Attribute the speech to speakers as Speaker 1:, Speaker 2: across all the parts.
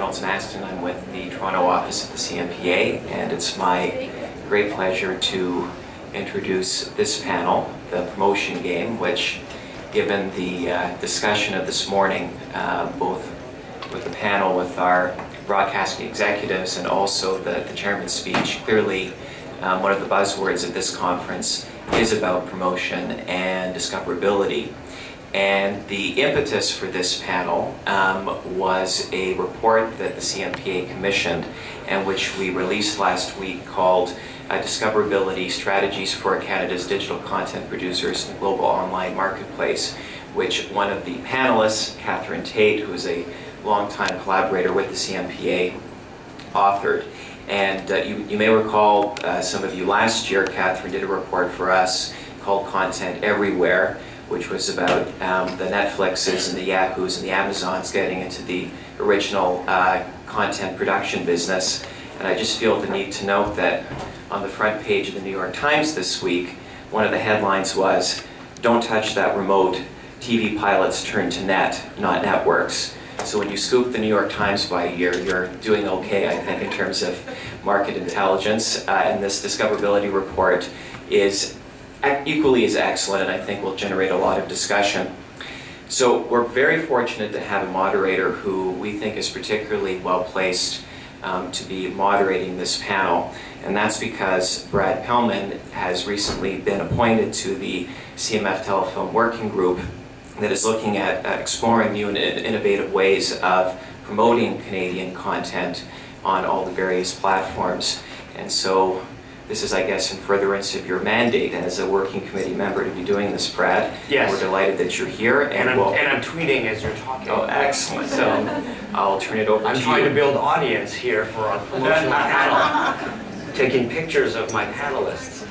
Speaker 1: I'm with the Toronto office of the CMPA, and it's my great pleasure to introduce this panel, the promotion game, which, given the discussion of this morning, both with the panel, with our broadcasting executives, and also the chairman's speech, clearly one of the buzzwords of this conference is about promotion and discoverability. And the impetus for this panel was a report that the CMPA commissioned and which we released last week called Discoverability Strategies for Canada's Digital Content Producers in Global Online Marketplace, which one of the panelists, Tait, who is a longtime collaborator with the CMPA, authored. And you may recall, some of you last year, Catherine did a report for us called Content Everywhere, which was about the Netflixes and the Yahoos and the Amazons getting into the original content production business. And I just feel the need to note that on the front page of the New York Times this week, one of the headlines was, "Don't touch that remote, TV pilots turn to net, not networks." So when you scoop the New York Times by a year, you're doing okay, I think, in terms of market intelligence. And this discoverability report is equally as excellent, and I think will generate a lot of discussion. So we're very fortunate to have a moderator who we think is particularly well placed to be moderating this panel, and that's because Brad Pelman has recently been appointed to the CMF Telefilm Working Group that is looking at exploring new and innovative ways of promoting Canadian content on all the various platforms. And so this is, I guess, in furtherance of your mandate as a working committee member to be doing this, Brad.
Speaker 2: Yes.
Speaker 1: We're delighted that you're here.
Speaker 2: And I'm tweeting as you're talking.
Speaker 1: Oh, excellent. So I'll turn it over to you.
Speaker 2: I'm trying to build audience here for our promotional panel, taking pictures of my panelists.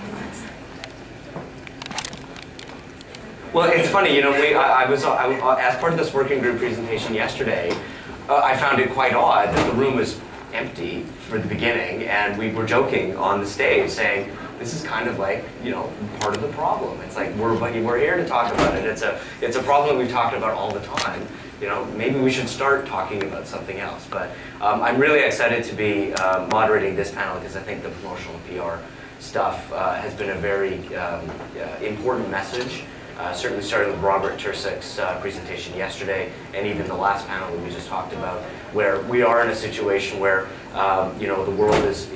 Speaker 2: Well, it's funny, you know, I was as part of this working group presentation yesterday, I found it quite odd that the room was empty for the beginning, and we were joking on the stage saying, this is kind of like, you know, part of the problem. It's like, we're here to talk about it. It's a problem that we've talked about all the time. You know, maybe we should start talking about something else. But I'm really excited to be moderating this panel because I think the promotional PR stuff has been a very important message. Certainly starting with Robert Tersek's presentation yesterday, and even the last panel that we just talked about, where we are in a situation where you know, the world is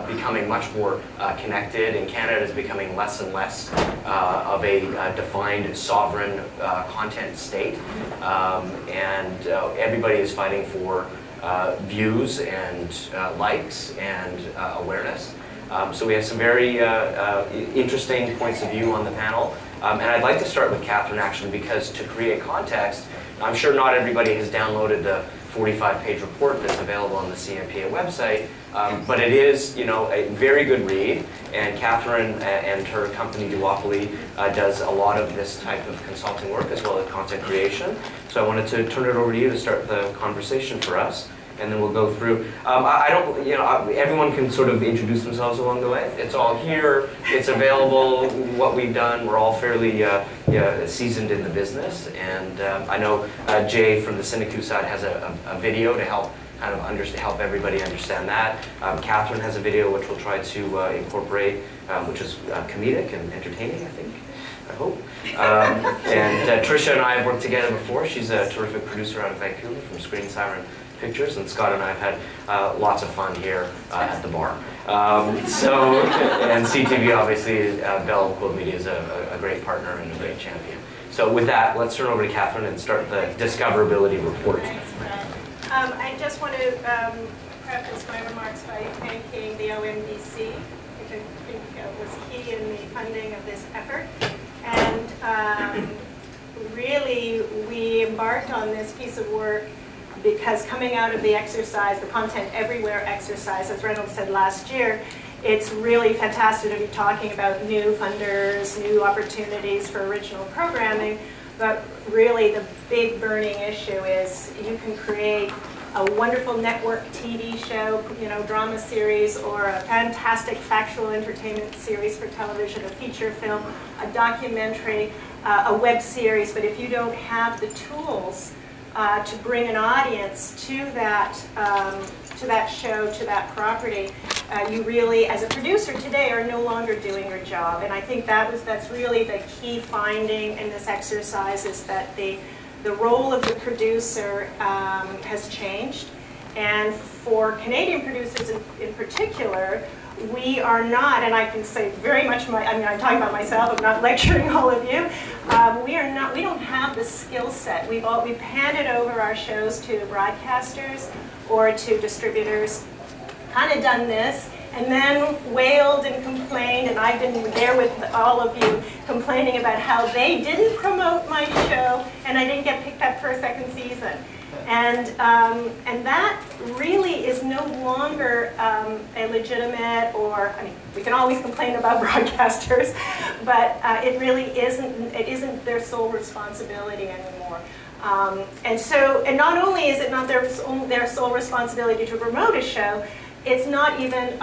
Speaker 2: becoming much more connected, and Canada is becoming less and less of a defined sovereign content state, and everybody is fighting for views and likes and awareness. So we have some very interesting points of view on the panel. And I'd like to start with Catherine, actually, because to create context, I'm sure not everybody has downloaded the 45-page report that's available on the CMPA website, but it is, you know, a very good read, and Catherine and her company, Duopoly, does a lot of this type of consulting work as well as content creation. So I wanted to turn it over to you to start the conversation for us, and then we'll go through. I don't, you know, everyone can sort of introduce themselves along the way. It's all here, it's available, what we've done. We're all fairly seasoned in the business, and I know Jay from the CineCoup side has a video to help kind of help everybody understand that. Catherine has a video which we'll try to incorporate, which is comedic and entertaining, I think. I hope. And Trish and I have worked together before. She's a terrific producer out of Vancouver from Siren Pictures, and Scott and I have had lots of fun here at the bar. And CTV, obviously, Bell Quote Media is a great partner and a great champion. So with that, let's turn over to Catherine and start the discoverability report.
Speaker 3: Thanks, Brad. I just want to preface my remarks by thanking the OMDC, which I think was key in the funding of this effort. And really, we embarked on this piece of work because coming out of the exercise, the Content Everywhere exercise, as Reynolds said last year, it's really fantastic to be talking about new funders, new opportunities for original programming, but really the big burning issue is you can create a wonderful network TV show, you know, drama series, or a fantastic factual entertainment series for television, a feature film, a documentary, a web series, but if you don't have the tools to bring an audience to that show, to that property, you really, as a producer today, are no longer doing your job. And I think that's really the key finding in this exercise, is that the role of the producer has changed. And for Canadian producers in particular, we are not, and I can say very much I'm talking about myself, I'm not lecturing all of you. We don't have the skill set. We've handed over our shows to broadcasters or to distributors, kind of done this, and then wailed and complained, and I've been there with all of you complaining about how they didn't promote my show and I didn't get picked up for a second season. And that really is no longer a legitimate, or, I mean, we can always complain about broadcasters, but it really isn't their sole responsibility anymore. And not only is it not their sole responsibility to promote a show, it's not even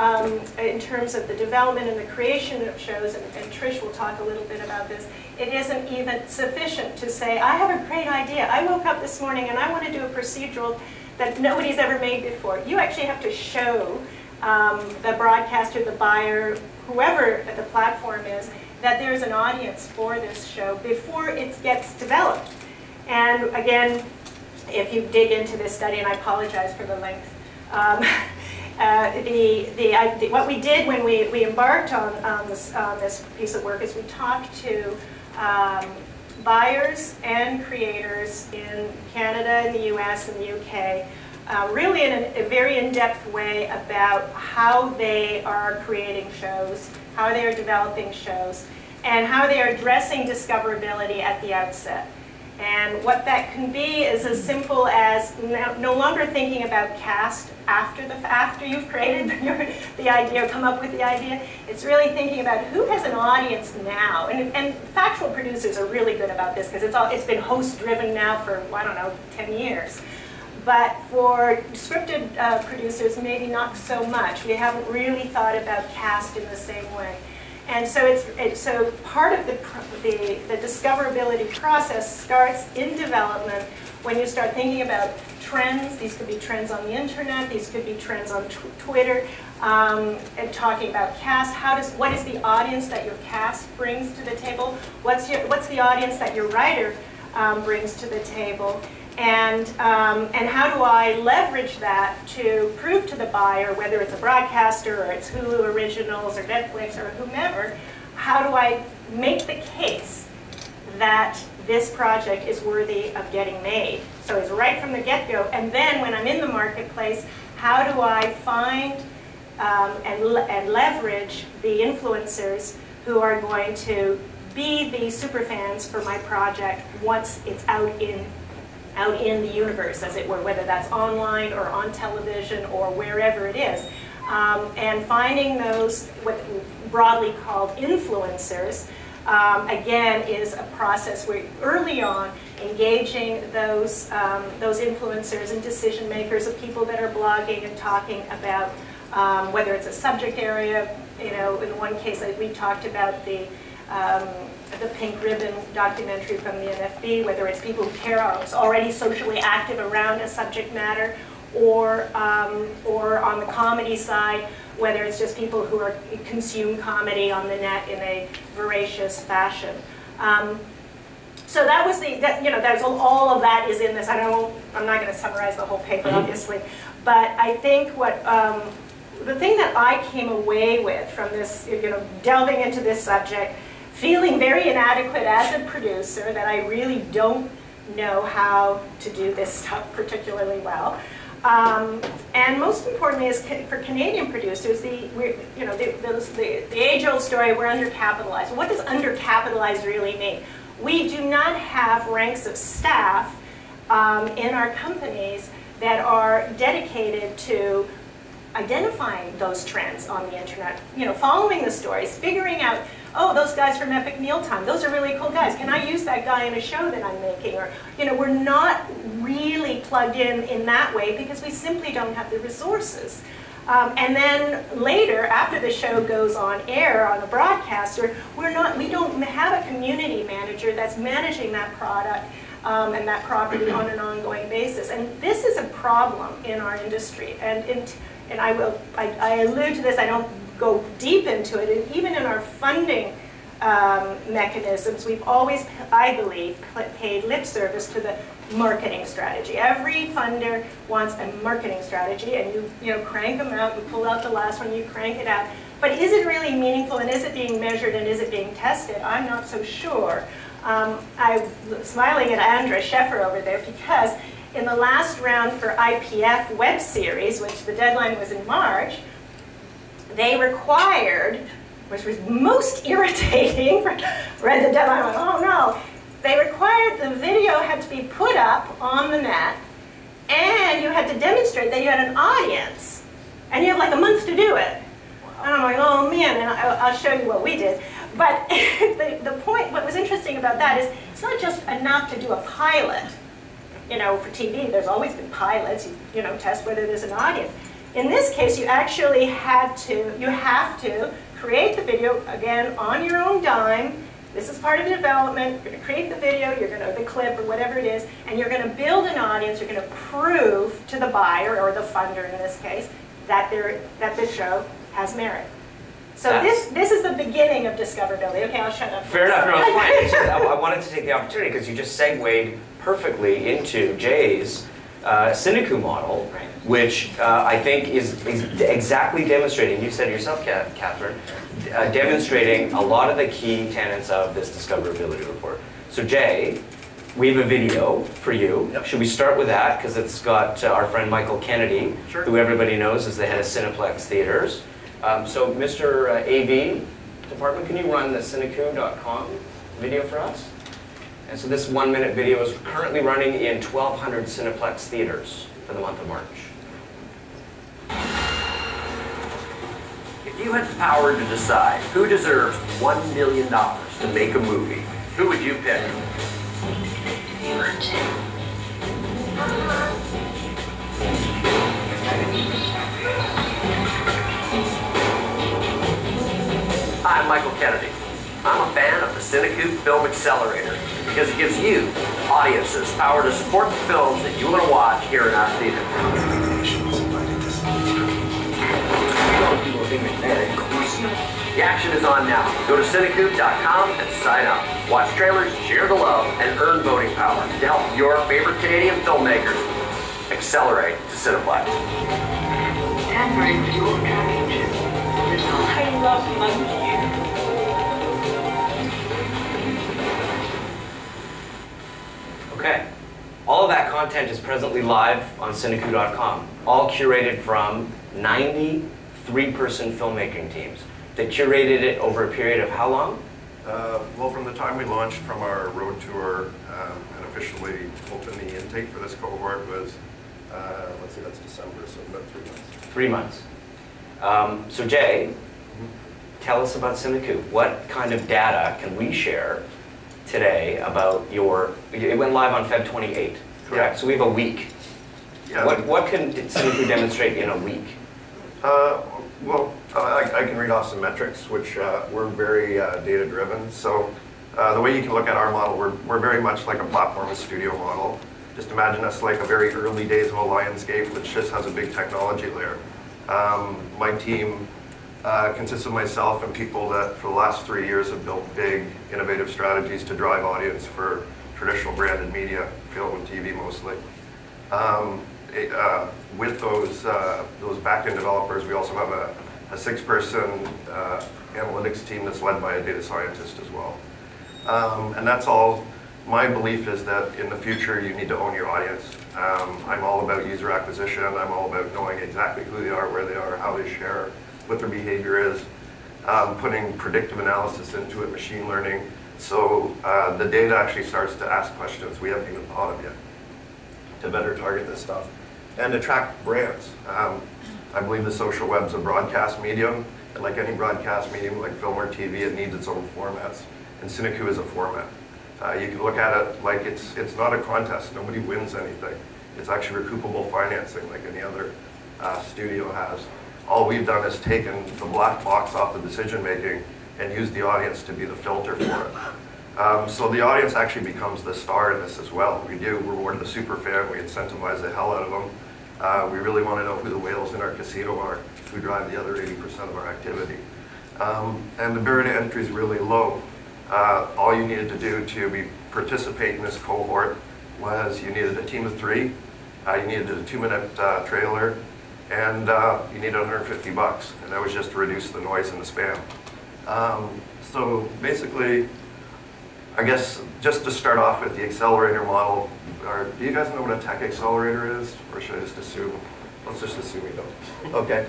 Speaker 3: in terms of the development and the creation of shows, and Trish will talk a little bit about this, it isn't even sufficient to say, I have a great idea. I woke up this morning and I want to do a procedural that nobody's ever made before. You actually have to show the broadcaster, the buyer, whoever the platform is, that there's an audience for this show before it gets developed. And again, if you dig into this study, and I apologize for the length, what we did when we embarked on this piece of work is we talked to buyers and creators in Canada, in the US, and the UK, really in a very in-depth way about how they are creating shows, how they are developing shows, and how they are addressing discoverability at the outset. And what that can be is as simple as no longer thinking about cast after you've created the idea or come up with the idea. It's really thinking about who has an audience now. And factual producers are really good about this because it's been host-driven now for, I don't know, 10 years. But for scripted producers, maybe not so much. We haven't really thought about cast in the same way. And so so part of the discoverability process starts in development when you start thinking about trends. These could be trends on the internet. These could be trends on Twitter. And talking about cast. What is the audience that your cast brings to the table? What's the audience that your writer brings to the table? And how do I leverage that to prove to the buyer, whether it's a broadcaster or it's Hulu Originals or Netflix or whomever, how do I make the case that this project is worthy of getting made? So it's right from the get-go. And then when I'm in the marketplace, how do I find and leverage the influencers who are going to be the superfans for my project once it's out in the universe, as it were, whether that's online or on television or wherever it is. And finding those, what broadly called influencers, again, is a process where early on engaging those influencers and decision makers of people that are blogging and talking about whether it's a subject area. You know, in one case we talked about the Pink Ribbon documentary from the NFB, whether it's people who care, are already socially active around a subject matter, or on the comedy side, whether it's just people who consume comedy on the net in a voracious fashion. So that was there's all of that is in this. I'm not going to summarize the whole paper, obviously, but I think the thing that I came away with from this, delving into this subject, feeling very inadequate as a producer, that I really don't know how to do this stuff particularly well. And most importantly, is for Canadian producers, the age-old story, we're undercapitalized. What does undercapitalized really mean? We do not have ranks of staff in our companies that are dedicated to identifying those trends on the internet, following the stories, figuring out, oh, those guys from Epic Mealtime, those are really cool guys. Can I use that guy in a show that I'm making? Or, we're not really plugged in that way because we simply don't have the resources. And then later, after the show goes on air on a broadcaster, we don't have a community manager that's managing that product and that property on an ongoing basis. And this is a problem in our industry. And I allude to this, I don't go deep into it, and even in our funding mechanisms, we've always, I believe, paid lip service to the marketing strategy. Every funder wants a marketing strategy, and you crank them out, you pull out the last one, you crank it out. But is it really meaningful, and is it being measured, and is it being tested? I'm not so sure. I'm smiling at Andra Sheffer over there, because in the last round for IPF web series, which the deadline was in March, they required, which was most irritating, read the deadline, went, oh no, they required the video had to be put up on the net, and you had to demonstrate that you had an audience, and you have like a month to do it. And I'm like, oh man, and I'll show you what we did. But the point, what was interesting about that is, it's not just enough to do a pilot. For TV, there's always been pilots, test whether there's an audience. In this case, you actually have to create the video, again, on your own dime. This is part of the development. You're going to create the video, the clip, or whatever it is, and you're going to build an audience. You're going to prove to the buyer, or the funder in this case, that the show has merit. So this is the beginning of discoverability. Okay, I'll shut up.
Speaker 2: Fair enough. No, it's fine. I wanted to take the opportunity because you just segued perfectly into Jay's CineCoup model,
Speaker 1: right,
Speaker 2: which I think is exactly demonstrating, you said it yourself, Catherine, demonstrating a lot of the key tenets of this discoverability report. So Jay, we have a video for you.
Speaker 4: Yep.
Speaker 2: Should we start with that? Because it's got our friend Michael Kennedy,
Speaker 4: Sure,
Speaker 2: who everybody knows is the head of Cineplex Theaters. So Mr. AV department, can you run the CineCoup.com video for us? And so this 1-minute video is currently running in 1,200 Cineplex theaters for the month of March.
Speaker 5: If you had the power to decide who deserves $1 million to make a movie, who would you pick? Hi, I'm Michael Kennedy. I'm a fan of the CineCoup Film Accelerator because it gives you, audiences, power to support the films that you want to watch here in our theater. The action is on now. Go to CineCoup.com and sign up. Watch trailers, share the love, and earn voting power to help your favorite Canadian filmmakers accelerate to Cineplex.
Speaker 6: Tampering with your attraction. I love monkey.
Speaker 2: Okay. All of that content is presently live on CineCoup.com, all curated from 90 3-person filmmaking teams. They curated it over a period of how long?
Speaker 4: Well, from the time we launched from our road tour and officially opened the intake for this cohort was, let's see, that's December, so about 3 months.
Speaker 2: 3 months. So Jay, tell us about CineCoup. What kind of data can we share today about your, it went live on Feb 28th, correct? So we have a week.
Speaker 4: Yeah.
Speaker 2: What can CineCoup demonstrate in a week?
Speaker 4: I can read off some metrics, which we're very data-driven. So the way you can look at our model, we're very much like a platform and studio model. Just imagine us like a very early days of a Lionsgate, which just has a big technology layer. My team consists of myself and people that for the last 3 years have built big, innovative strategies to drive audience for traditional branded media, film and TV mostly. With those back-end developers, we also have a 6-person analytics team that's led by a data scientist as well. And that's all. My belief is that in the future, you need to own your audience. I'm all about user acquisition. I'm all about knowing exactly who they are, where they are, how they share, what their behavior is, putting predictive analysis into it, machine learning. So the data actually starts to ask questions we haven't even thought of yet to better target this stuff and attract brands. I believe the social web's a broadcast medium, and like any broadcast medium, like film or TV, it needs its own formats, and CineCoup is a format. You can look at it like it's not a contest. Nobody wins anything. It's actually recoupable financing like any other studio has. All we've done is taken the black box off the decision making and used the audience to be the filter for it. So the audience actually becomes the star in this as well. We do reward the super fan, we incentivize the hell out of them. We really want to know who the whales in our casino are, who drive the other 80% of our activity. And the barrier to entry is really low. All you needed to do to participate in this cohort was you needed a team of 3, you needed a 2-minute trailer, and you needed $150, and that was just to reduce the noise and the spam. So basically, I guess just to start off with the accelerator model, do you guys know what a tech accelerator is, or should I just assume? Let's just assume you don't. Okay.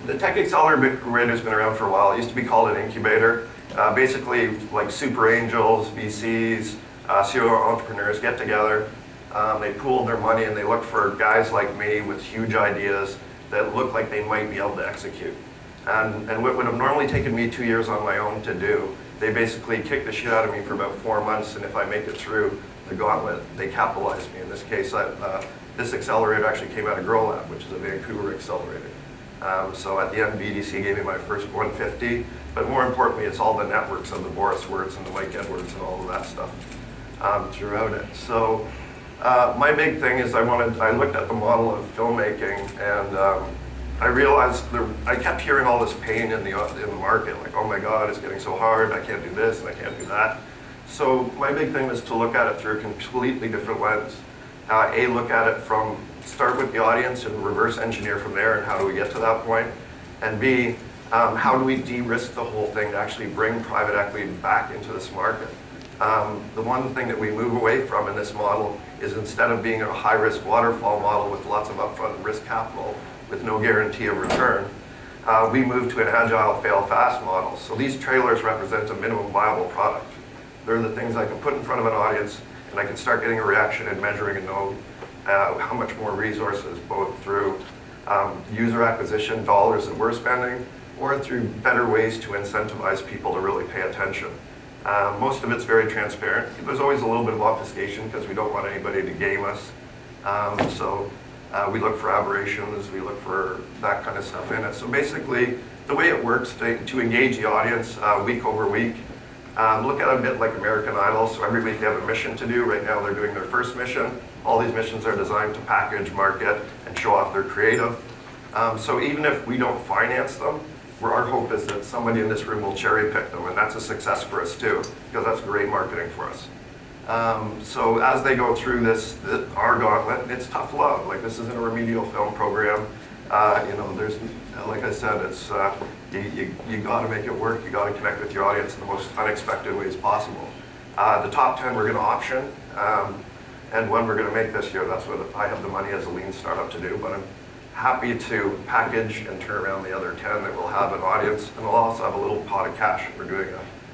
Speaker 4: The tech accelerator has been around for a while. It used to be called an incubator. Basically, like super angels, VCs, serial entrepreneurs get together. They pool their money and they look for guys like me with huge ideas that look like they might be able to execute. And what would have normally taken me 2 years on my own to do, they basically kick the shit out of me for about 4 months, and if I make it through the gauntlet, they capitalize me. In this case, this accelerator actually came out of Grow Lab, which is a Vancouver accelerator. So at the end, BDC gave me my first 150, but more importantly, it's all the networks of the Boris Wertz and the Mike Edwards and all of that stuff throughout it. So my big thing is I looked at the model of filmmaking, and I realized I kept hearing all this pain in the market, like, oh my God, it's getting so hard, I can't do this and I can't do that. So my big thing was to look at it through a completely different lens. Look at it from, start with the audience and reverse engineer from there, and how do we get to that point? And B, how do we de-risk the whole thing to actually bring private equity back into this market? The one thing that we move away from in this model is, instead of being a high-risk waterfall model with lots of upfront risk capital with no guarantee of return, we move to an agile fail-fast model. So these trailers represent a minimum viable product. They're the things I can put in front of an audience, and I can start getting a reaction and measuring and know how much more resources, both through user acquisition dollars that we're spending, or through better ways to incentivize people to really pay attention. Most of it's very transparent. There's always a little bit of obfuscation because we don't want anybody to game us. We look for aberrations, we look for that kind of stuff in it. So basically, the way it works to engage the audience week over week, look at it a bit like American Idol. So every week they have a mission to do. Right now they're doing their first mission. All these missions are designed to package, market, and show off their creative. So even if we don't finance them, our hope is that somebody in this room will cherry pick them, and that's a success for us too, because that's great marketing for us. So as they go through our gauntlet, it's tough love. Like, this isn't a remedial film program. There's, like I said, it's you got to make it work. You got to connect with your audience in the most unexpected ways possible. The top 10 we're going to option, and one we're going to make this year. That's what I have the money as a lean startup to do. But I'm happy to package and turn around the other 10 that will have an audience, and we'll also have a little pot of cash. We're doing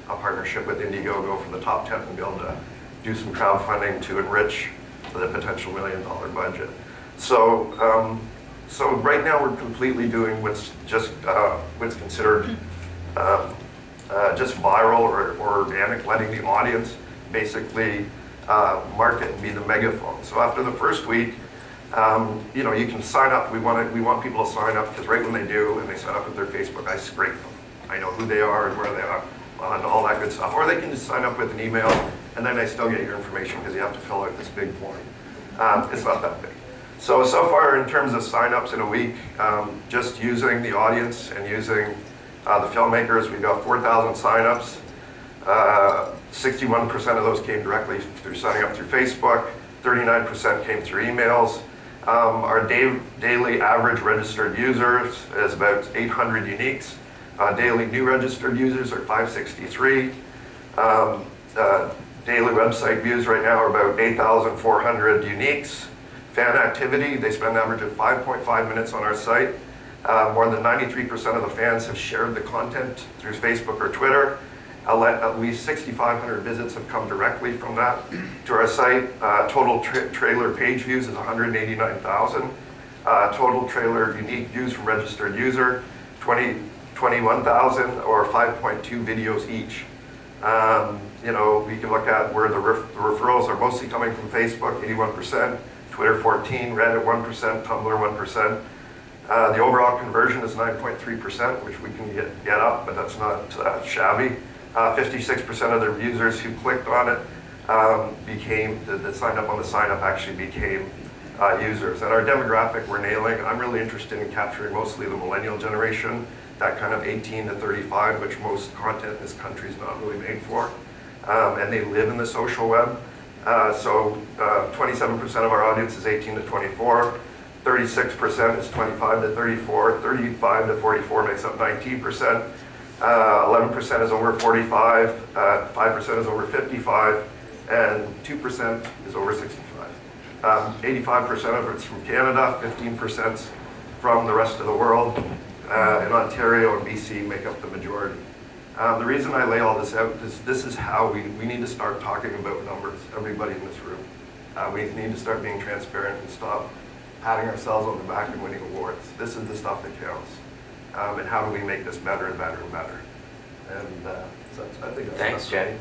Speaker 4: a partnership with Indiegogo for the top 10 and be able to do some crowdfunding to enrich the potential $1 million budget. So, so right now we're completely doing what's considered just viral or organic, letting the audience basically market and be the megaphone. So after the first week, you can sign up. We want people to sign up, because right when they do and they sign up with their Facebook, I scrape them. I know who they are and where they are and all that good stuff. Or they can just sign up with an email, and then I still get your information because you have to fill out this big form. It's not that big. So far in terms of signups in a week, just using the audience and using the filmmakers, we've got 4,000 signups. 61% of those came directly through signing up through Facebook. 39% came through emails. Our daily average registered users is about 800 uniques. Daily new registered users are 563. Daily website views right now are about 8,400 uniques. Fan activity, they spend an average of 5.5 minutes on our site. More than 93% of the fans have shared the content through Facebook or Twitter. At least 6,500 visits have come directly from that to our site. Total trailer page views is 189,000. Total trailer unique views from registered user, 21,000, or 5.2 videos each. We can look at where the referrals are mostly coming from Facebook, 81%, Twitter 14%, Reddit 1%, Tumblr 1%. The overall conversion is 9.3%, which we can get up, but that's not shabby. 56% of the users who clicked on it that signed up on the sign up actually became users. And our demographic we're nailing. I'm really interested in capturing mostly the millennial generation, that kind of 18 to 35, which most content in this country is not really made for. And they live in the social web. So 27% of our audience is 18 to 24, 36% is 25 to 34, 35 to 44 makes up 19%, 11% is over 45, 5% is over 55, and 2% is over 65. 85% of it's from Canada, 15% from the rest of the world, and Ontario and BC make up the majority. The reason I lay all this out is this is how we need to start talking about numbers, everybody in this room. We need to start being transparent and stop patting ourselves on the back and winning awards. This is the stuff that counts. And how do we make this better and better and better? And so I think that's
Speaker 2: Thanks, Jay.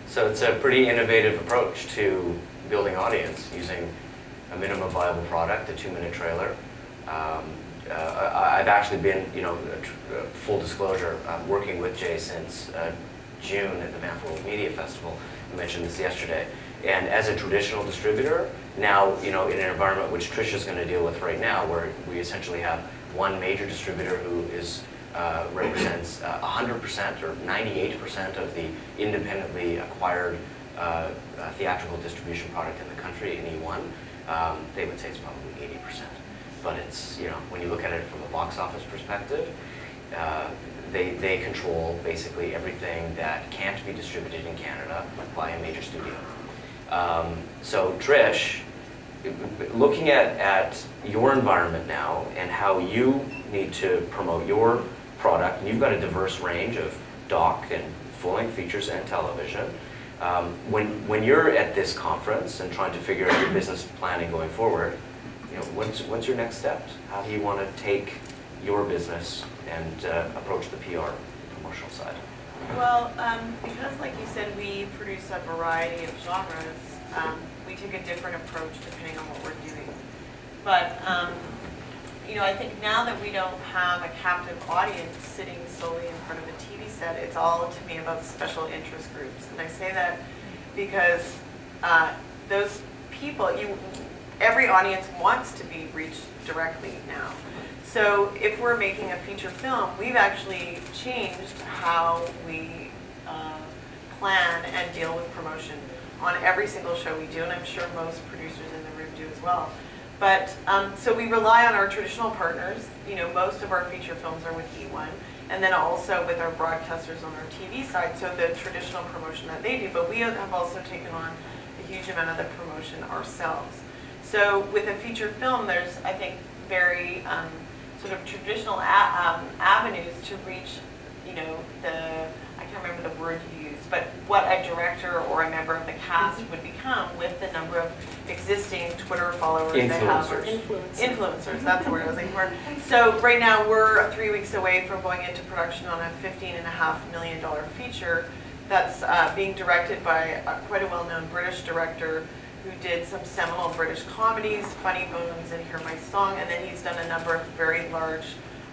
Speaker 2: So it's a pretty innovative approach to building audience using a minimum viable product, a 2-minute trailer. I've actually been, full disclosure, working with Jay since June at the Banff World Media Festival. I mentioned this yesterday. And as a traditional distributor, now, in an environment which Trish is going to deal with right now, where we essentially have one major distributor who is represents 100% or 98% of the independently acquired theatrical distribution product in the country in E1, they would say it's probably 80%. But it's, when you look at it from a box office perspective, they control basically everything that can't be distributed in Canada by a major studio. So Trish, looking at your environment now and how you need to promote your product, and you've got a diverse range of doc and full-length features and television. When you're at this conference and trying to figure out your business planning going forward, what's your next steps? How do you want to take your business and approach the PR promotional side?
Speaker 7: Well, because like you said, we produce a variety of genres, we take a different approach depending on what we're doing. But I think now that we don't have a captive audience sitting solely in front of a TV set, it's all to me about special interest groups. And I say that because those people, every audience wants to be reached directly now. So if we're making a feature film, we've actually changed how we plan and deal with promotion on every single show we do, and I'm sure most producers in the room do as well. But so we rely on our traditional partners. Most of our feature films are with E1, and then also with our broadcasters on our TV side, so the traditional promotion that they do. But we have also taken on a huge amount of the promotion ourselves. So with a feature film, there's, I think, very sort of traditional avenues to reach, I can't remember the word you used, but what a director or a member of the cast would become with the number of existing Twitter followers they have. Influencers, that's the word I was looking for. So right now we're 3 weeks away from going into production on a $15.5 million feature that's being directed by quite a well-known British director who did some seminal British comedies, Funny Bones and Hear My Song, and then he's done a number of very large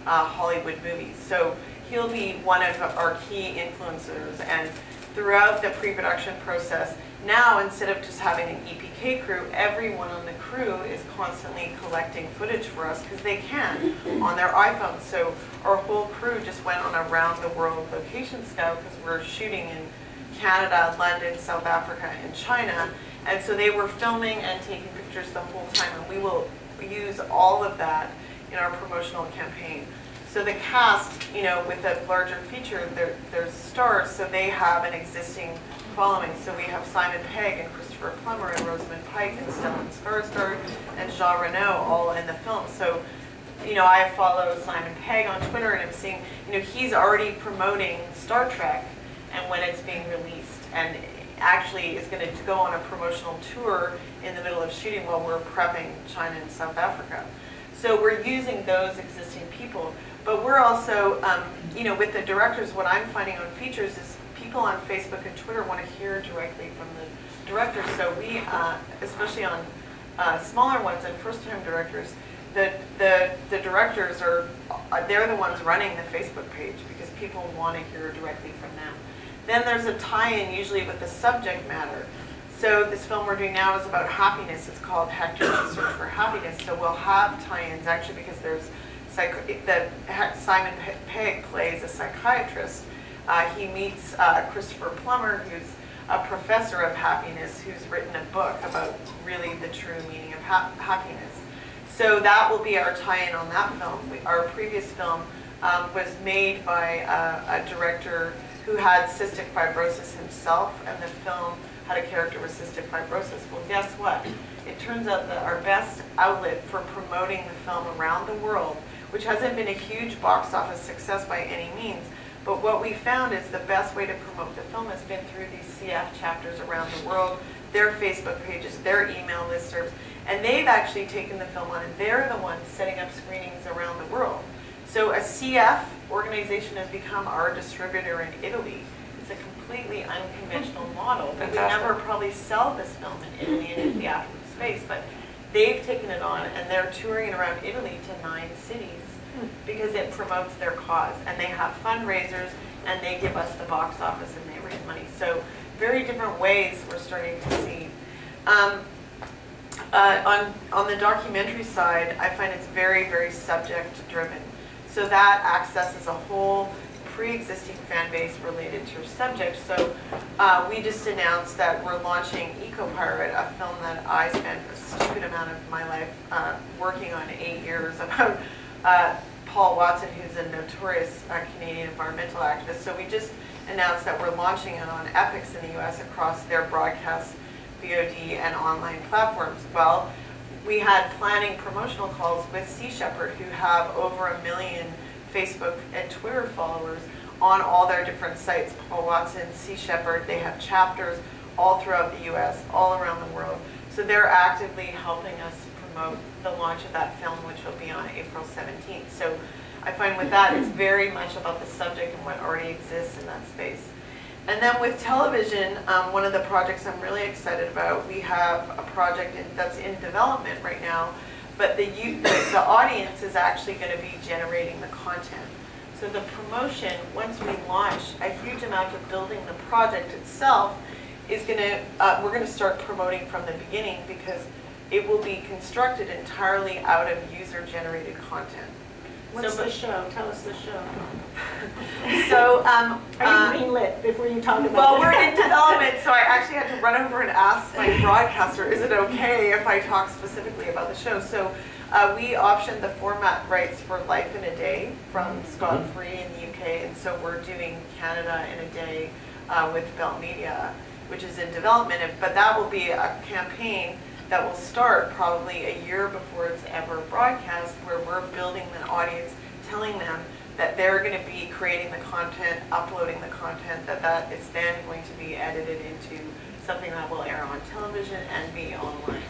Speaker 7: Hollywood movies. So he'll be one of our key influencers, and throughout the pre-production process, now instead of just having an EPK crew, everyone on the crew is constantly collecting footage for us because they can on their iPhones. So our whole crew just went on a round-the-world location scout because we're shooting in Canada, London, South Africa, and China. And so they were filming and taking pictures the whole time, and we will use all of that in our promotional campaign. So the cast, with a larger feature, there's stars, so they have an existing following. So we have Simon Pegg and Christopher Plummer and Rosamund Pike and Stellan Skarsgård and Jean Reno all in the film. So, I follow Simon Pegg on Twitter, and I'm seeing, he's already promoting Star Trek and when it's being released, and actually is going to go on a promotional tour in the middle of shooting while we're prepping China and South Africa. So we're using those existing people, but we're also, with the directors, what I'm finding on features is people on Facebook and Twitter want to hear directly from the directors. So we, especially on smaller ones and first-time directors, the directors they're the ones running the Facebook page because people want to hear directly from them. Then there's a tie-in usually with the subject matter. So this film we're doing now is about happiness. It's called Hector in Search for Happiness. So we'll have tie-ins actually because there's Simon Pegg plays a psychiatrist. He meets Christopher Plummer, who's a professor of happiness, who's written a book about really the true meaning of happiness. So that will be our tie-in on that film. Our previous film was made by a director who had cystic fibrosis himself, and the film had a character with cystic fibrosis. Well, guess what? It turns out that our best outlet for promoting the film around the world, which hasn't been a huge box office success by any means, but what we found is the best way to promote the film has been through these CF chapters around the world, their Facebook pages, their email listservs, and they've actually taken the film on, and they're the ones setting up screenings around the world. So a CF organization has become our distributor in Italy. It's a completely unconventional model. We would never probably sell this film in Italy in the theatrical space, but they've taken it on, and they're touring it around Italy to 9 cities because it promotes their cause. And they have fundraisers, and they give us the box office, and they raise money. So very different ways we're starting to see. On the documentary side, I find it's very, very subject-driven. So that accesses a whole pre-existing fan base related to your subject. So we just announced that we're launching Eco-Pirate, a film that I spent a stupid amount of my life working on 8 years about Paul Watson, who's a notorious Canadian environmental activist. So we just announced that we're launching it on Epix in the US across their broadcast, VOD, and online platforms. Well, we had planning promotional calls with Sea Shepherd, who have over 1 million Facebook and Twitter followers on all their different sites. Paul Watson, Sea Shepherd, they have chapters all throughout the US, all around the world. So they're actively helping us promote the launch of that film, which will be on April 17th. So I find with that, it's very much about the subject and what already exists in that space. And then with television, one of the projects I'm really excited about, we have a project that's in development right now, but the audience is actually going to be generating the content. So the promotion, once we launch, a huge amount of building the project itself is going to, we're going to start promoting from the beginning because it will be constructed entirely out of user-generated content.
Speaker 3: What's the show? Tell us the show.
Speaker 7: So,
Speaker 3: are you greenlit before you talk about
Speaker 7: well, we're in development, so I actually had to run over and ask my broadcaster, is it okay if I talk specifically about the show? So we optioned the format rights for Life in a Day from Scott Free in the UK, and so we're doing Canada in a Day with Bell Media, which is in development, but that will be a campaign that will start probably a year before it's ever broadcast, where we're building the audience, telling them that they're going to be creating the content, uploading the content, that is then going to be edited into something that will air on television and be online.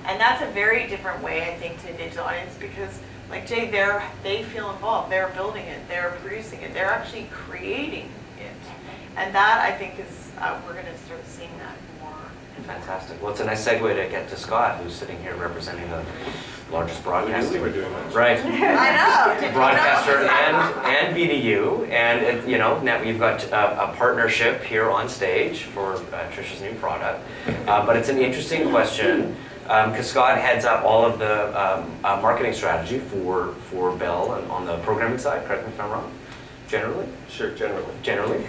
Speaker 7: And that's a very different way, I think, to a digital audience because, like Jay, they feel involved. They're building it. They're producing it. They're actually creating it. And that, I think, is, we're going to start seeing that more.
Speaker 2: Fantastic. Well, it's a nice segue to get to Scott, who's sitting here representing the largest broadcaster.
Speaker 4: We're doing that.
Speaker 2: Right.
Speaker 7: I know.
Speaker 2: Broadcaster and BDU, and you know, now you've got a partnership here on stage for Trish's new product. But it's an interesting question because Scott heads up all of the marketing strategy for Bell and on the programming side. Correct me if I'm wrong. Generally?
Speaker 4: Sure, generally.
Speaker 2: Generally.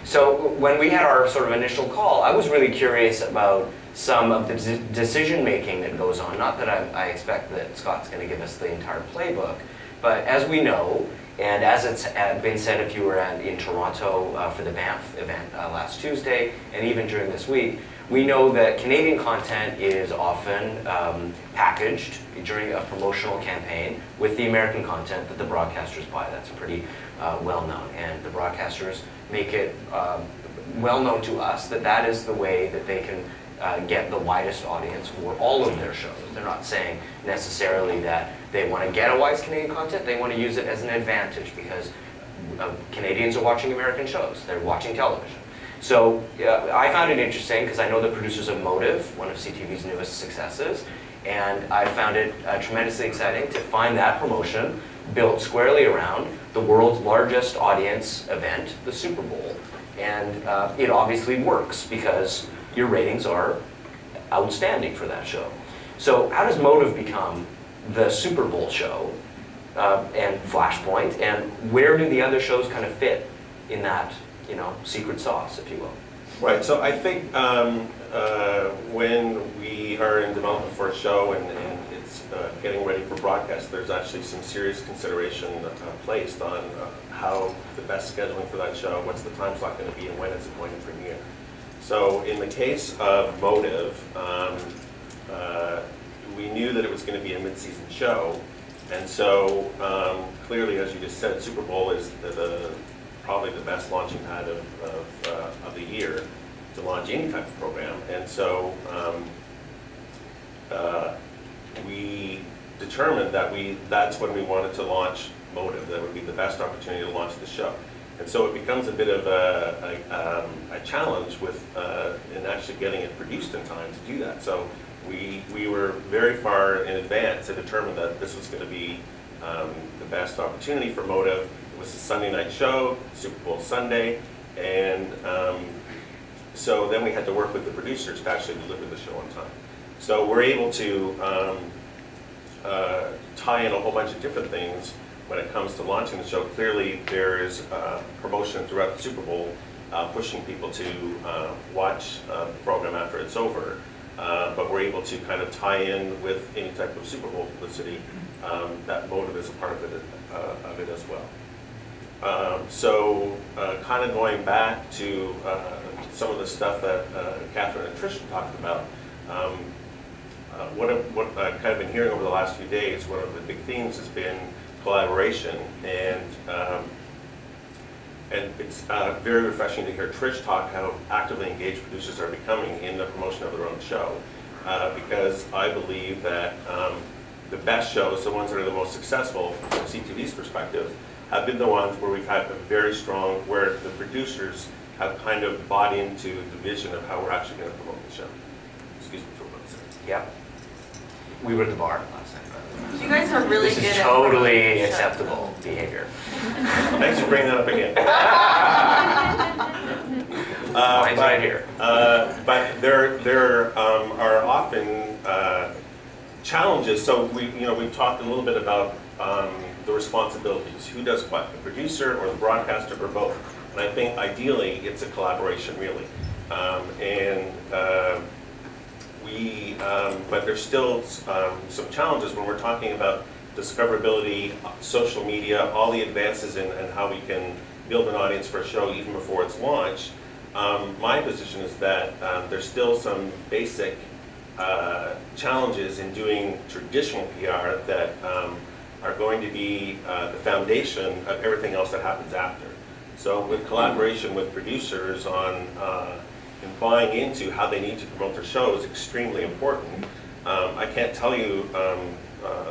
Speaker 2: So when we had our sort of initial call, I was really curious about some of the decision making that goes on. Not that I expect that Scott's going to give us the entire playbook, but as we know, and as it's been said if you were in Toronto for the Banff event last Tuesday, and even during this week, we know that Canadian content is often packaged during a promotional campaign with the American content that the broadcasters buy. That's pretty well known, and the broadcasters make it well known to us that that is the way that they can get the widest audience for all of their shows. They're not saying necessarily that they want to get a wide Canadian content, they want to use it as an advantage because Canadians are watching American shows, they're watching television. So I found it interesting because I know the producers of Motive, one of CTV's newest successes, and I found it tremendously exciting to find that promotion built squarely around the world's largest audience event, the Super Bowl. And it obviously works because your ratings are outstanding for that show. So how does Motive become the Super Bowl show and Flashpoint, and where do the other shows kind of fit in that, you know, secret sauce, if you will?
Speaker 8: Right, so I think when we are in development for a show and it's getting ready for broadcast, there's actually some serious consideration placed on how the best scheduling for that show, what's the time slot going to be, and when is it going to premiere. So in the case of Motive, we knew that it was going to be a mid-season show, and so clearly, as you just said, Super Bowl is probably the best launching pad of the year to launch any type of program. And so we determined that that's when we wanted to launch Motive. That would be the best opportunity to launch the show. And so it becomes a bit of a challenge with in actually getting it produced in time to do that. So we were very far in advance to determine that this was going to be the best opportunity for Motive. It was a Sunday night show, Super Bowl Sunday, and so then we had to work with the producers to actually deliver the show on time. So we're able to tie in a whole bunch of different things when it comes to launching the show. Clearly there is promotion throughout the Super Bowl, pushing people to watch the program after it's over. But we're able to kind of tie in with any type of Super Bowl publicity. That Motive is a part of it as well. So kind of going back to some of the stuff that Catherine and Trish talked about, what I've kind of been hearing over the last few days, one of the big themes has been collaboration, and it's very refreshing to hear Trish talk how actively engaged producers are becoming in the promotion of their own show, because I believe that the best shows, the ones that are the most successful from CTV's perspective, have been the ones where we've had a very strong, where the producers have kind of bought into the vision of how we're actually going to promote the show. Excuse me for 1 second.
Speaker 2: Yeah. We were at the bar last night.
Speaker 7: You guys are really
Speaker 2: this
Speaker 7: good
Speaker 2: is
Speaker 7: at
Speaker 2: totally acceptable behavior.
Speaker 8: Thanks for bringing that up again.
Speaker 2: Mine's right here.
Speaker 8: But there are often challenges. So we've talked a little bit about the responsibilities. Who does what? The producer or the broadcaster or both? And I think ideally it's a collaboration, really. But there's still some challenges when we're talking about discoverability, social media, all the advances in how we can build an audience for a show even before it's launched. My position is that there's still some basic challenges in doing traditional PR that are going to be the foundation of everything else that happens after. So with collaboration with producers on and buying into how they need to promote their show is extremely important. I can't tell you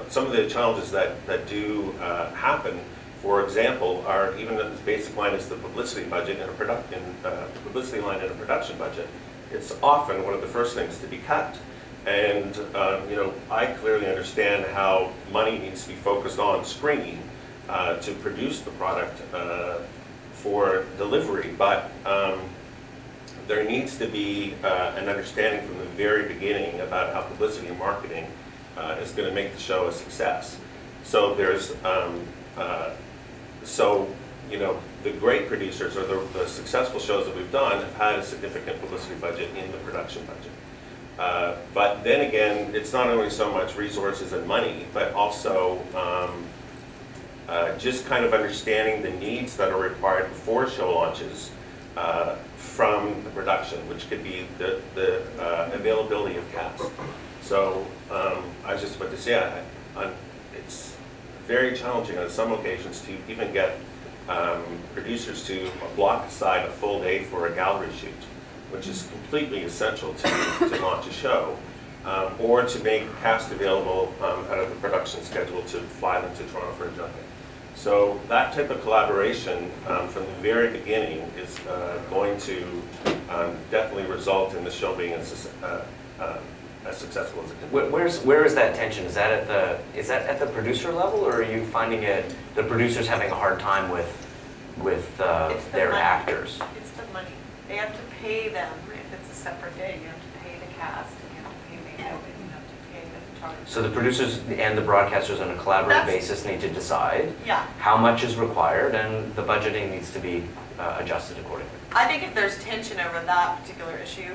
Speaker 8: some of the challenges that do happen. For example, are even at this basic line is the publicity budget in a publicity line in a production budget. It's often one of the first things to be cut. And I clearly understand how money needs to be focused on screening to produce the product for delivery, but there needs to be an understanding from the very beginning about how publicity and marketing is going to make the show a success. So there's the great producers or the successful shows that we've done have had a significant publicity budget in the production budget. But then again, it's not only so much resources and money, but also just kind of understanding the needs that are required before show launches from the production, which could be the availability of cast. So I was just about to say, it's very challenging on some occasions to even get producers to block aside a full day for a gallery shoot, which is completely essential to launch a show, or to make cast available out of the production schedule to fly them to Toronto for a junket. So that type of collaboration from the very beginning is going to definitely result in the show being as successful as it can be.
Speaker 2: Where is that tension? Is that at the producer level, or are you finding it the producers having a hard time with their
Speaker 7: money.
Speaker 2: actors?
Speaker 7: It's the money. They have to pay them if it's a separate day. You have to pay the cast, and you have to pay makeup, and you have to pay the photographer.
Speaker 2: So the producers and the broadcasters on a collaborative basis need to decide how much is required, and the budgeting needs to be adjusted accordingly.
Speaker 7: I think if there's tension over that particular issue,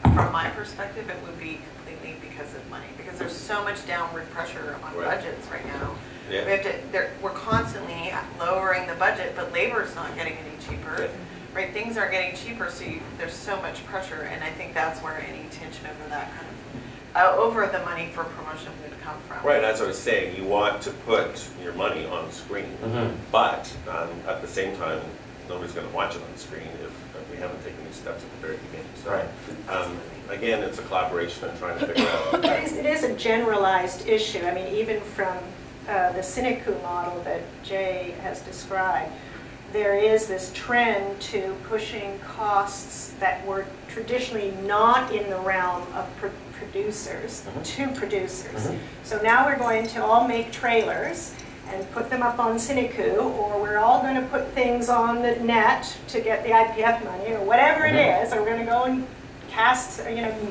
Speaker 7: from my perspective, it would be completely because of money. Because there's so much downward pressure on budgets right now.
Speaker 8: Yeah.
Speaker 7: We have to. We're constantly lowering the budget, but labor is not getting any cheaper.
Speaker 8: Yeah.
Speaker 7: Right? Things aren't getting cheaper, so there's so much pressure, and I think that's where any tension over that kind of over the money for promotion would come from.
Speaker 8: Right, as I was saying, you want to put your money on screen, but at the same time, nobody's going to watch it on screen if we haven't taken these steps at the very beginning. So, again, it's a collaboration and trying to figure out.
Speaker 3: It is a generalized issue. I mean, even from the CineCoup model that Jay has described, there is this trend to pushing costs that were traditionally not in the realm of producers to producers. So now we're going to all make trailers and put them up on CineCoup, or we're all going to put things on the net to get the IPF money, or whatever it is, or we're going to go and cast,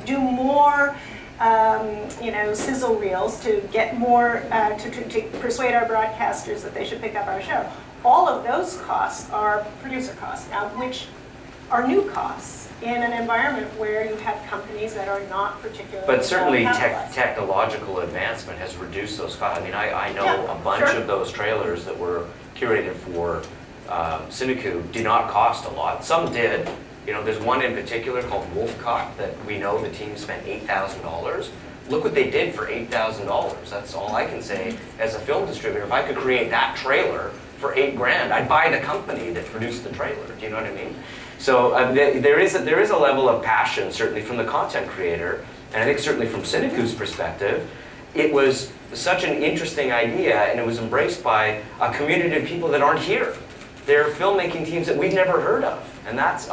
Speaker 3: do more, sizzle reels to get more, to persuade our broadcasters that they should pick up our show. All of those costs are producer costs, now, which are new costs in an environment where you have companies that are not particularly
Speaker 2: But certainly
Speaker 3: capitalized.
Speaker 2: technological advancement has reduced those costs. I mean, I know a bunch of those trailers that were curated for CineCoup did not cost a lot. Some did. There's one in particular called Wolfcock that we know the team spent $8,000. Look what they did for $8,000. That's all I can say as a film distributor. If I could create that trailer for $8 grand, I'd buy the company that produced the trailer. Do you know what I mean? So there is a level of passion, certainly from the content creator, and I think certainly from CineCoup's perspective, it was such an interesting idea, and it was embraced by a community of people that aren't here. They're filmmaking teams that we've never heard of, and that's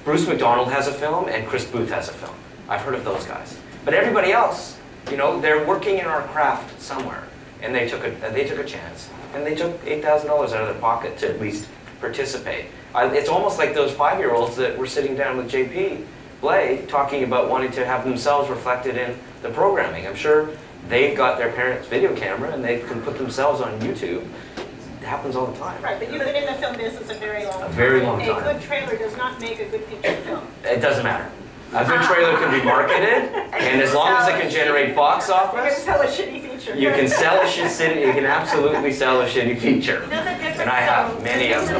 Speaker 2: Bruce McDonald has a film, and Chris Booth has a film. I've heard of those guys, but everybody else, they're working in our craft somewhere, and they took a chance, and they took $8,000 out of their pocket to at least participate. It's almost like those 5-year-olds that were sitting down with JP Blay talking about wanting to have themselves reflected in the programming. I'm sure they've got their parents' video camera and they can put themselves on YouTube. It happens all the time.
Speaker 3: Right, but you've been in the film business a very long time.
Speaker 2: A very long time.
Speaker 3: A good trailer does not make a good feature film.
Speaker 2: It doesn't matter. A good trailer can be marketed, and as long as it can generate box office,
Speaker 3: you can sell a shitty feature.
Speaker 2: You can sell you can absolutely sell a shitty feature. And I have many of them.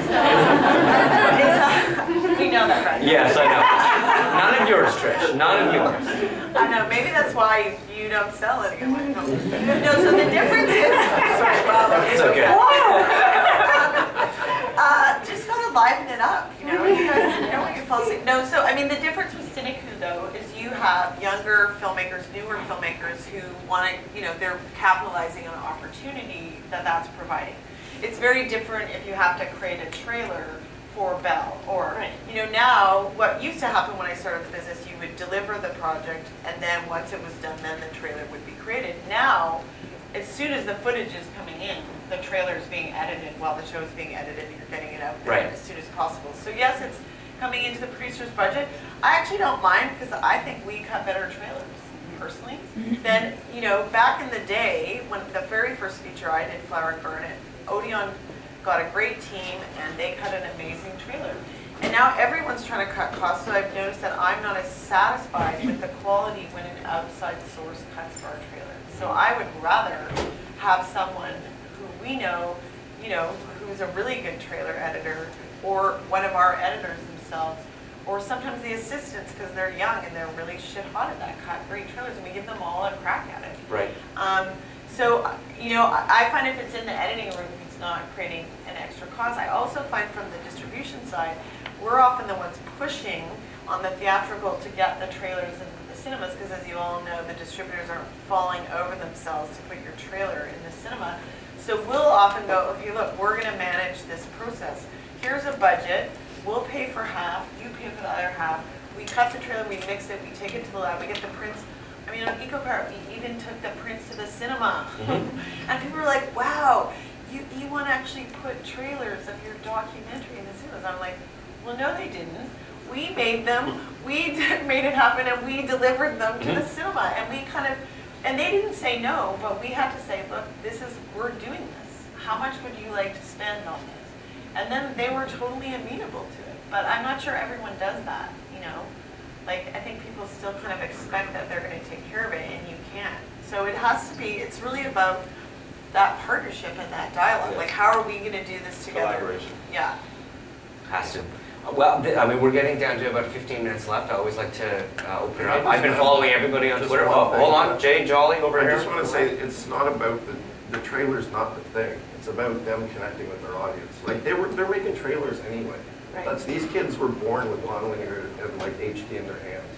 Speaker 7: We know that, right?
Speaker 2: Yes, I know. None of yours, Trish. None of yours.
Speaker 7: I know. Maybe that's why you don't sell it again. No, so the difference is... Sorry, Bob.
Speaker 2: It's okay.
Speaker 7: Just gotta liven it up, you guys don't want you to fall asleep. No, so I mean the difference with CineCoup though is you have younger filmmakers, newer filmmakers who want to, they're capitalizing on an opportunity that's providing. It's very different if you have to create a trailer for Bell or, now what used to happen when I started the business, you would deliver the project and then once it was done, then the trailer would be created. Now, as soon as the footage is coming in, the trailer is being edited while the show is being edited and you're getting it out there as soon as possible. So yes, it's coming into the producer's budget. I actually don't mind because I think we cut better trailers, personally, than, back in the day when the very first feature I did, Flower and Garnet, Odeon got a great team and they cut an amazing trailer. And now everyone's trying to cut costs, so I've noticed that I'm not as satisfied with the quality when an outside source cuts for our trailer. So I would rather have someone who we know, who's a really good trailer editor, or one of our editors themselves, or sometimes the assistants because they're young and they're really shit hot at that, cut great trailers, and we give them all a crack at it.
Speaker 2: Right.
Speaker 7: So, I find if it's in the editing room, it's not creating an extra cost. I also find from the distribution side, we're often the ones pushing on the theatrical to get the trailers in the cinemas, because as you all know, the distributors aren't falling over themselves to put your trailer in the cinema. So we'll often go, okay, look, we're going to manage this process. Here's a budget. We'll pay for half. You pay for the other half. We cut the trailer, we mix it, we take it to the lab, we get the prints. I mean, on EcoPark, we even took the prints to the cinema. And people were like, wow, you want to actually put trailers of your documentary in the cinemas. I'm like, well, no, they didn't. We made them, we made it happen, and we delivered them to the cinema. And we kind of, and they didn't say no, but we had to say, look, we're doing this. How much would you like to spend on this? And then they were totally amenable to it. But I'm not sure everyone does that, you know? Like, I think people still kind of expect that they're going to take care of it, and you can't. So it has to be, it's really about that partnership and that dialogue. Like, how are we going to do this together?
Speaker 2: Collaboration.
Speaker 7: Yeah.
Speaker 2: Has to. Well, I mean, we're getting down to about 15 minutes left. I always like to open it up. I've been following everybody on Twitter. Oh, hold on, Jay, Joly over here.
Speaker 4: I just want to say, it's not about the trailer's not the thing. It's about them connecting with their audience. Like, they're making trailers anyway.
Speaker 7: Right.
Speaker 4: These kids were born with nonlinear and like HD in their hands.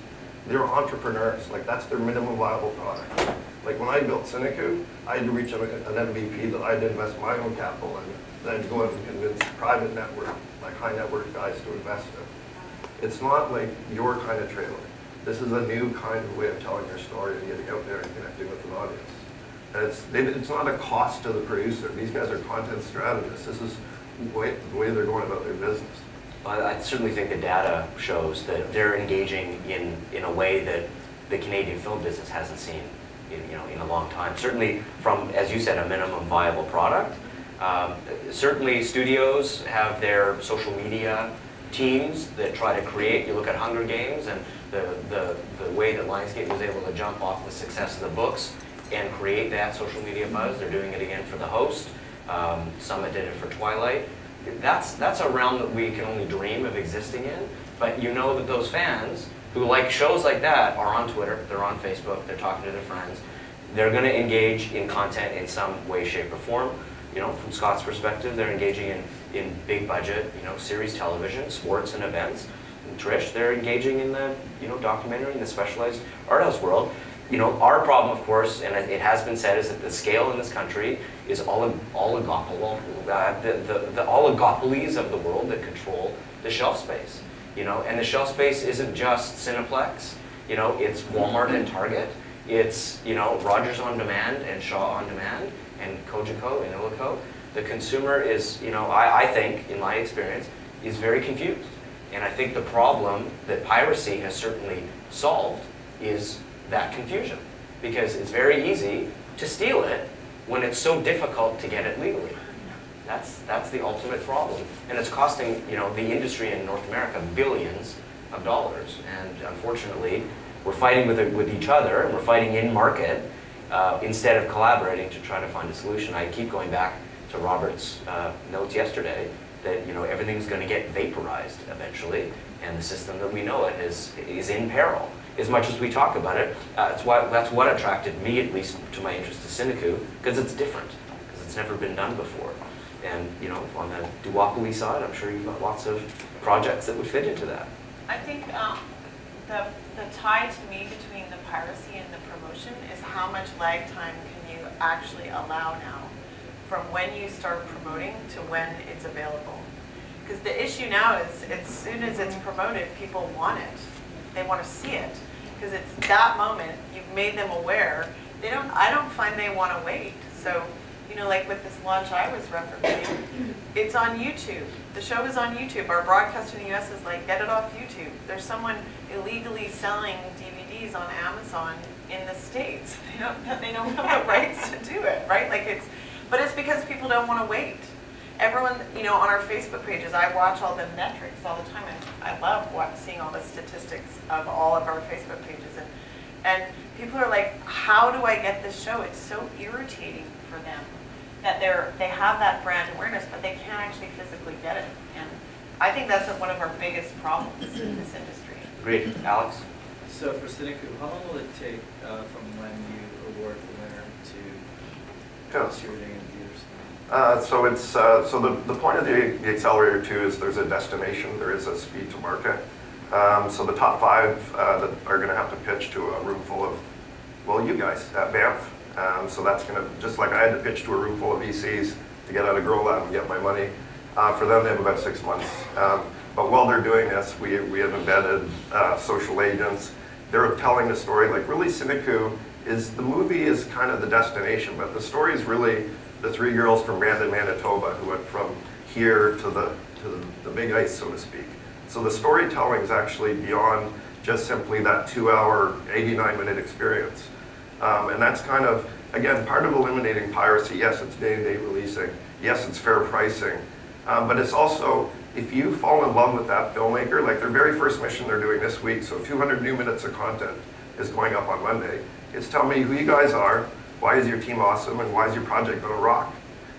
Speaker 4: They're entrepreneurs. Like, that's their minimum viable product. Like, when I built CineCoup, I had to reach an MVP that I had to invest my own capital in, then go out and convince private network, like high net worth guys to invest in. It's not like your kind of trailer. This is a new kind of way of telling your story and getting out there and connecting with an audience. And it's not a cost to the producer. These guys are content strategists. This is the way they're going about their business.
Speaker 2: I certainly think the data shows that they're engaging in a way that the Canadian film business hasn't seen in a long time. Certainly from, as you said, a minimum viable product. Certainly studios have their social media teams that try to create. You look at Hunger Games and the way that Lionsgate was able to jump off the success of the books and create that social media buzz. They're doing it again for The Host. Summit did it for Twilight. That's a realm that we can only dream of existing in, but you know that those fans who like shows like that are on Twitter, they're on Facebook, they're talking to their friends, they're going to engage in content in some way, shape, or form. You know, from Scott's perspective, they're engaging in big budget, series television, sports and events. And Trish, they're engaging in the, documentary in the specialized art house world. Our problem, of course, and it has been said, is that the scale in this country is oligopoly, the oligopolies of the world that control the shelf space. And the shelf space isn't just Cineplex. It's Walmart and Target. It's Rogers On Demand and Shaw On Demand and Cogeco and Illico. The consumer is, I think, in my experience, is very confused. And I think the problem that piracy has certainly solved is that confusion, because it's very easy to steal it when it's so difficult to get it legally. That's the ultimate problem, and it's costing the industry in North America billions of dollars. And unfortunately, we're fighting with each other, and we're fighting in market instead of collaborating to try to find a solution. I keep going back to Robert's notes yesterday that everything's going to get vaporized eventually, and the system that we know it is in peril. As much as we talk about it, that's what attracted me, at least, to my interest in CineCoup, because it's different, because it's never been done before. And on the duopoly side, I'm sure you've got lots of projects that would fit into that.
Speaker 7: I think the tie to me between the piracy and the promotion is how much lag time can you actually allow now from when you start promoting to when it's available. Because the issue now is, as soon as it's promoted, people want it. They want to see it, because it's that moment. You've made them aware. I don't find they want to wait. So, like with this launch I was referencing, it's on YouTube. The show is on YouTube. Our broadcaster in the US is like, get it off YouTube. There's someone illegally selling DVDs on Amazon in the States. They don't have the rights to do it, right? But it's because people don't want to wait. Everyone, on our Facebook pages, I watch all the metrics all the time, and I love seeing all the statistics of all of our Facebook pages. And people are like, how do I get this show? It's so irritating for them that they have that brand awareness, but they can't actually physically get it. And I think that's one of our biggest problems in this industry.
Speaker 2: Agreed. Alex?
Speaker 9: So for CineCoup, how long will it take from when you award the winner to distributing in theaters?
Speaker 4: So the point of the Accelerator 2 is there's a destination, there is a speed to market. So the top 5 that are going to have to pitch to a room full of, well, you guys at Banff. So that's going to, just like I had to pitch to a room full of VCs to get out of Grow Lab and get my money. For them, they have about 6 months. But while they're doing this, we have embedded social agents they're telling the story. Like really CineCoup is, the movie is kind of the destination, but the story is really the three girls from Brandon, Manitoba who went from here to the big ice, so to speak. So the storytelling is actually beyond just simply that 2-hour, 89-minute experience. And that's kind of, again, part of eliminating piracy. Yes, it's day-to-day releasing. Yes, it's fair pricing. But it's also, if you fall in love with that filmmaker, like their very first mission they're doing this week, so 200 new minutes of content is going up on Monday. It's tell me who you guys are, why is your team awesome, and why is your project gonna rock?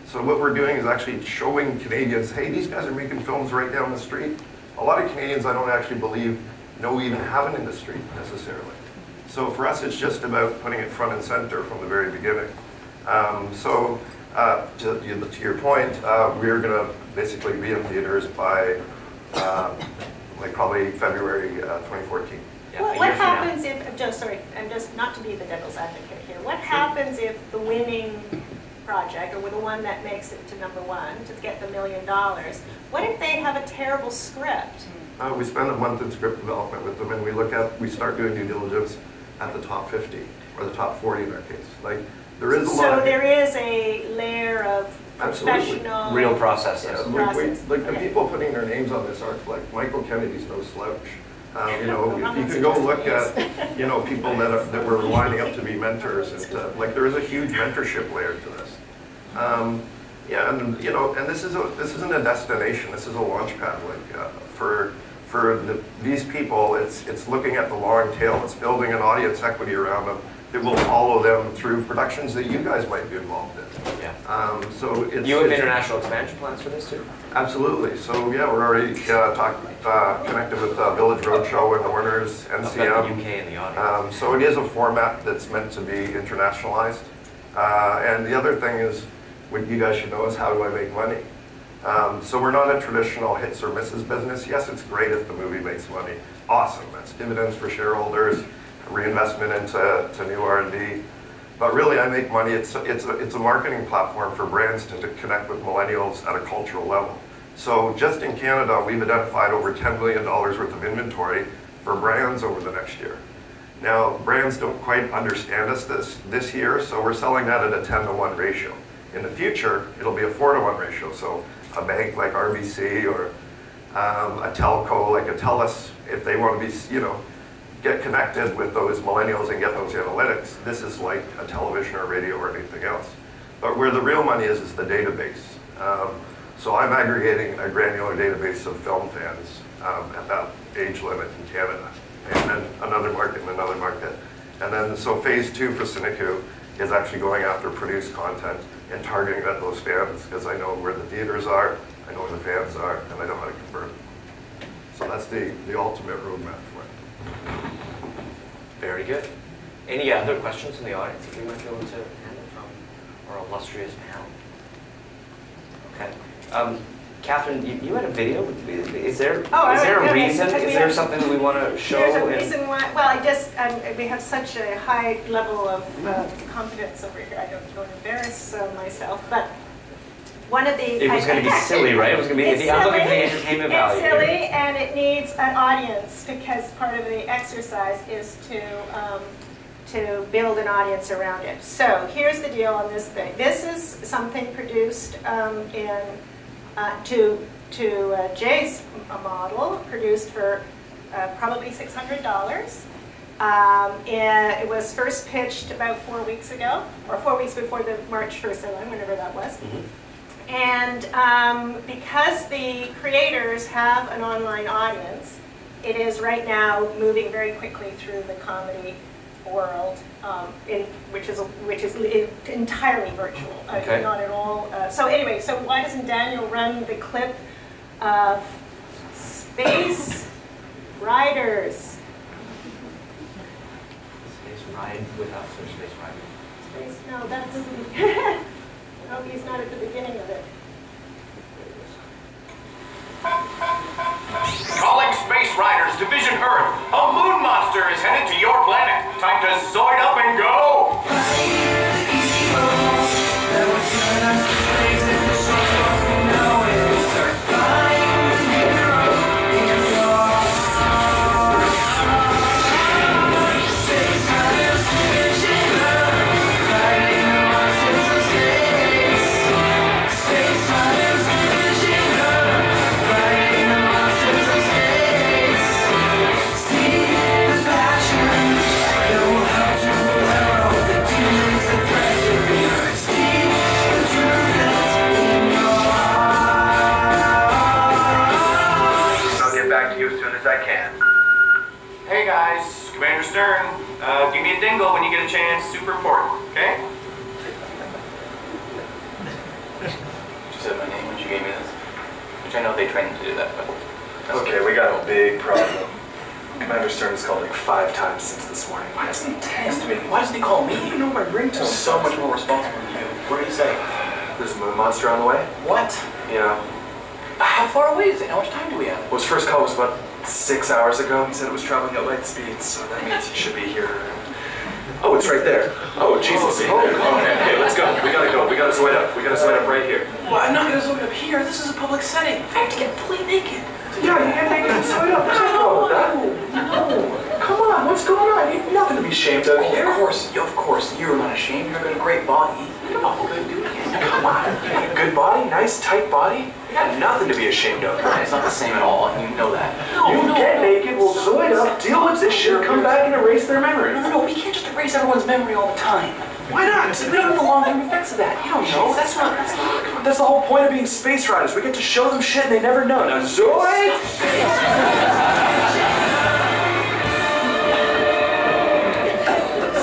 Speaker 4: So what we're doing is actually showing Canadians, hey, these guys are making films right down the street. A lot of Canadians I don't actually believe know we even have an industry necessarily. So for us, it's just about putting it front and center from the very beginning. To your point, we're going to basically be in theaters by like probably February 2014.
Speaker 2: Yeah,
Speaker 3: Well, what happens if, I'm just not to be the devil's advocate here. What happens if the winning project, or the one that makes it to #1 to get the $1 million, what if they have a terrible script?
Speaker 4: We spend a month in script development with them, and we start doing due diligence at the top 50 or the top 40 in our case. Like there is a lot.
Speaker 3: So there is a layer of professional,
Speaker 2: real processes.
Speaker 4: Like the people putting their names on this aren't like Michael Kennedy's no slouch. You know, if you can go look at, people that were lining up to be mentors, and like there is a huge mentorship layer to this. Yeah, and and this isn't a destination. This is a launch pad. Like for these people, it's looking at the long tail. It's building an audience equity around them that will follow them through productions that you guys might be involved in.
Speaker 2: Yeah.
Speaker 4: So
Speaker 2: you have international expansion plans for this too?
Speaker 4: Absolutely. So yeah, we're already connected with Village Roadshow and Warner's, NCM.
Speaker 2: The UK in the audience.
Speaker 4: So it is a format that's meant to be internationalized. And the other thing is, what you guys should know is, how do I make money? So we're not a traditional hits or misses business. Yes, it's great if the movie makes money. Awesome. That's dividends for shareholders, reinvestment into new R&D. But really, I make money. It's a marketing platform for brands to connect with millennials at a cultural level. So just in Canada, we've identified over $10 million worth of inventory for brands over the next year. Now, brands don't quite understand us this year, so we're selling that at a 10-to-1 ratio. In the future, it'll be a 4-to-1 ratio. So a bank like RBC or a telco like a TELUS, if they want to be, get connected with those millennials and get those analytics, this is like a television or radio or anything else. But where the real money is the database. So I'm aggregating a granular database of film fans at that age limit in Canada, and then another market and another market. And then, so phase 2 for CineCoup is actually going after produced content and targeting at those fans, because I know where the theaters are, I know where the fans are, and I know how to convert them. So that's the ultimate roadmap for it.
Speaker 2: Very good. Any other questions from the audience that we might be able to handle from our illustrious panel? Okay. Catherine, you had a video. Is there a reason? Is there something that we want to show?
Speaker 3: There's a reason why. Well, we have such a high level of confidence over here. I don't want to embarrass myself, but one of the.
Speaker 2: It was going to be silly, right? It was going to be. I'm looking for the entertainment value.
Speaker 3: It's silly, and it needs an audience, because part of the exercise is to build an audience around it. So here's the deal on this thing. This is something produced to Jay's model, produced for probably $600. And it was first pitched about 4 weeks ago, or 4 weeks before the March 1st deadline, whenever that was. Mm-hmm. And because the creators have an online audience, it is right now moving very quickly through the comedy world, which is entirely virtual,
Speaker 2: okay.
Speaker 3: Not at all. So anyway, so why doesn't Daniel run the clip of Space Riders?
Speaker 2: Space Ride with us, or Space Rider?
Speaker 3: No, that's no, he's not at the beginning of it.
Speaker 10: Calling Space Riders Division Earth. A moon monster is headed to your planet. Time to Zoid up and go! guys, Commander Stern, give me a dingle when you get a chance. Super important, okay?
Speaker 11: You said my name when you gave me this. Which I know they train to do that, but...
Speaker 12: Okay, we got a big problem. Commander Stern has called like 5 times since this morning. Why doesn't he text me?
Speaker 11: Why doesn't he call me?
Speaker 12: You know my ringtone.
Speaker 11: So much more responsible than you. What did he say?
Speaker 12: There's a moon monster on the way.
Speaker 11: What?
Speaker 12: Yeah.
Speaker 11: How far away is it? How much time do we have?
Speaker 12: Well, his first call was about 6 hours ago. He said it was traveling at light speed, so that means he should be here. Oh, it's right there. Oh, Jesus. Oh, come on. Okay, let's go. We gotta go. We gotta zoid up. We gotta zoid up right here.
Speaker 11: Well, I'm not gonna zoid up here. This is a public setting. I have to get fully naked.
Speaker 12: Yeah, you get naked and zoid up. There's no problem with that. No. Come on, what's going on? You have nothing to be ashamed of here.
Speaker 11: Of course, you're not ashamed. You've got a great body. Oh, good dude.
Speaker 12: Come on. Good body, nice, tight body. You got nothing to be ashamed of.
Speaker 11: It's not the same at all, and you know that.
Speaker 12: You get naked, we'll zoid up, deal with this shit, come back and erase their memory.
Speaker 11: No, we can't just erase everyone's memory all the time.
Speaker 12: Why not?
Speaker 11: We don't know the long-term effects of that. You don't know. That's
Speaker 12: the whole point of being space riders. We get to show them shit and they never know. Now, zoid!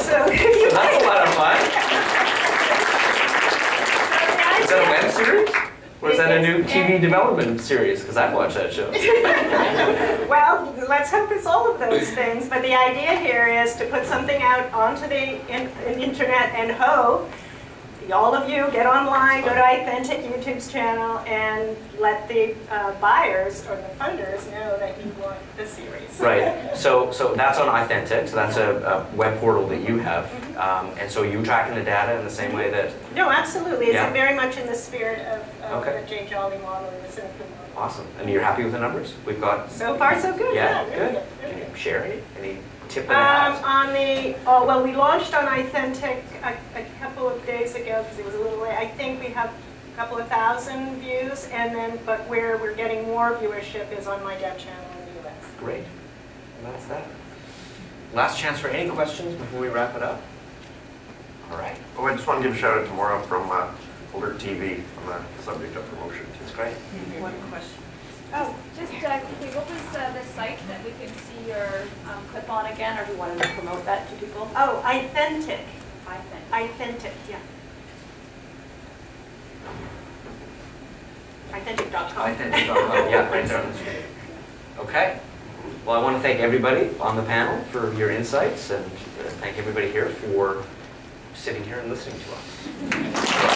Speaker 3: So
Speaker 2: That's a lot of fun. Is that a web series? Or is that a new TV development series? Because I've watched that show.
Speaker 3: Well, let's hope it's all of those things. But the idea here is to put something out onto the internet and all of you get online, go to Authentic YouTube's channel, and let the buyers or the funders know that you want the series.
Speaker 2: Right. So that's on Authentic. So that's a web portal that you have, and so you tracking the data in the same way that.
Speaker 3: No, absolutely. It's
Speaker 2: Yeah.
Speaker 3: very much in the spirit of
Speaker 2: Okay.
Speaker 3: the Joly model and the CineCoup model.
Speaker 2: Awesome. And you're happy with the numbers? We've got.
Speaker 3: So far, so good.
Speaker 2: Yeah.
Speaker 3: Really
Speaker 2: Good.
Speaker 3: Really
Speaker 2: Can you share any tip in the hat?
Speaker 3: Well, we launched on Authentic a couple of days ago because it was a little late. I think we have a couple of thousand views, and then but where we're getting more viewership is on my dev channel in the US.
Speaker 2: Great. And that's that. Last chance for any questions before we wrap it up. All right.
Speaker 4: Oh, I just want to give a shout out to Maura from Alert TV on the subject of promotion.
Speaker 2: That's great.
Speaker 7: One question.
Speaker 13: Oh, just quickly, what was the site that we can see your clip on again, or do you want to promote that to people?
Speaker 3: Oh, Authentic.
Speaker 13: Authentic,
Speaker 3: yeah. Authentic.com.
Speaker 2: Authentic.com. Yeah, right there on the screen. Okay. Well, I want to thank everybody on the panel for your insights, and thank everybody here for sitting here and listening to us.